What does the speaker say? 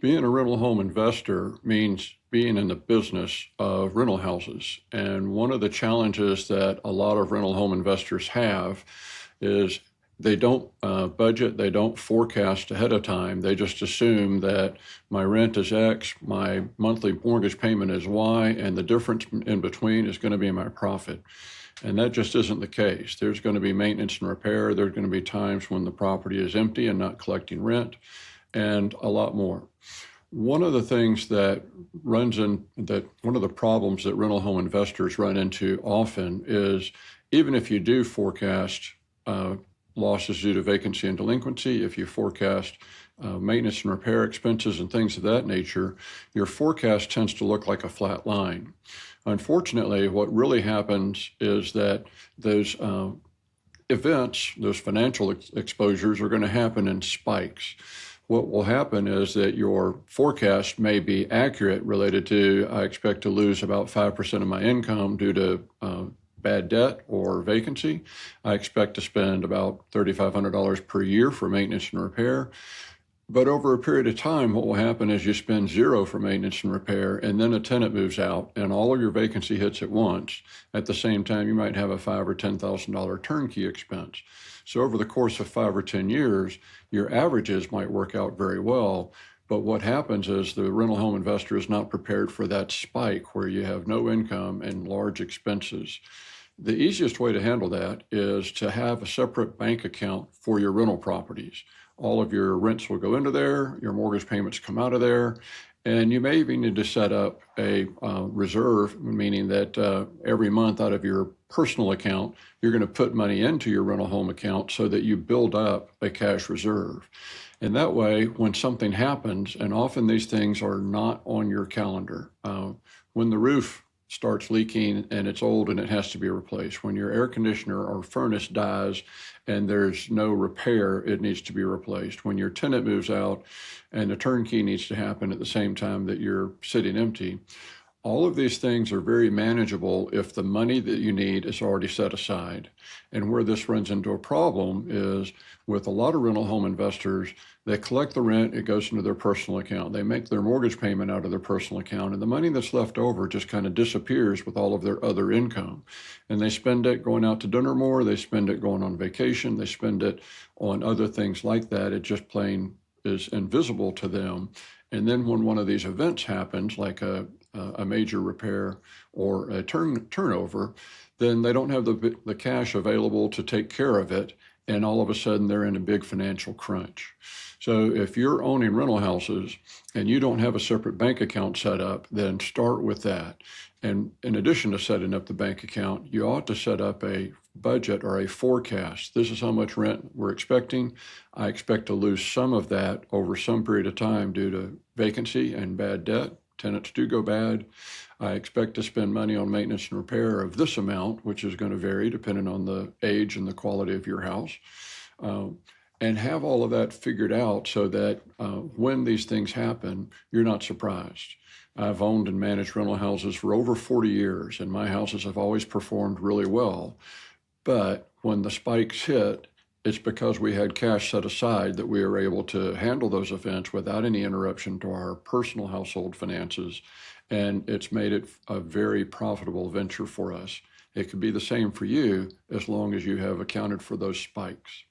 Being a rental home investor means being in the business of rental houses. And one of the challenges that a lot of rental home investors have is they don't budget, they don't forecast ahead of time. They just assume that my rent is X, my monthly mortgage payment is Y, and the difference in between is going to be my profit. And that just isn't the case. There's going to be maintenance and repair. There's going to be times when the property is empty and not collecting rent, and a lot more. One of the things that one of the problems that rental home investors run into often is even if you do forecast losses due to vacancy and delinquency, if you forecast maintenance and repair expenses and things of that nature, your forecast tends to look like a flat line. Unfortunately, what really happens is that those events, those financial exposures are going to happen in spikes. What will happen is that your forecast may be accurate related to, I expect to lose about 5% of my income due to bad debt or vacancy. I expect to spend about $3,500 per year for maintenance and repair. But over a period of time, what will happen is you spend zero for maintenance and repair, and then a tenant moves out, and all of your vacancy hits at once. At the same time, you might have a $5,000 or $10,000 turnkey expense. So over the course of 5 or 10 years, your averages might work out very well. But what happens is the rental home investor is not prepared for that spike where you have no income and large expenses. The easiest way to handle that is to have a separate bank account for your rental properties. All of your rents will go into there, your mortgage payments come out of there, and you may even need to set up a reserve, meaning that every month out of your personal account, you're going to put money into your rental home account so that you build up a cash reserve. And that way, when something happens, and often these things are not on your calendar, when the roof starts leaking and it's old and it has to be replaced, when your air conditioner or furnace dies and there's no repair, it needs to be replaced, when your tenant moves out and the turnkey needs to happen at the same time that you're sitting empty. All of these things are very manageable if the money that you need is already set aside. And where this runs into a problem is with a lot of rental home investors, they collect the rent, it goes into their personal account. They make their mortgage payment out of their personal account, and the money that's left over just kind of disappears with all of their other income. And they spend it going out to dinner more, they spend it going on vacation, they spend it on other things like that. It just plain is invisible to them. And then when one of these events happens, like a major repair or a turnover, then they don't have the cash available to take care of it. And all of a sudden they're in a big financial crunch. So if you're owning rental houses and you don't have a separate bank account set up, then start with that. And in addition to setting up the bank account, you ought to set up a budget or a forecast. This is how much rent we're expecting. I expect to lose some of that over some period of time due to vacancy and bad debt. Tenants do go bad. I expect to spend money on maintenance and repair of this amount, which is going to vary depending on the age and the quality of your house. And have all of that figured out so that when these things happen, you're not surprised. I've owned and managed rental houses for over 40 years, and my houses have always performed really well. But when the spikes hit, it's because we had cash set aside that we were able to handle those events without any interruption to our personal household finances. And it's made it a very profitable venture for us. It could be the same for you as long as you have accounted for those spikes.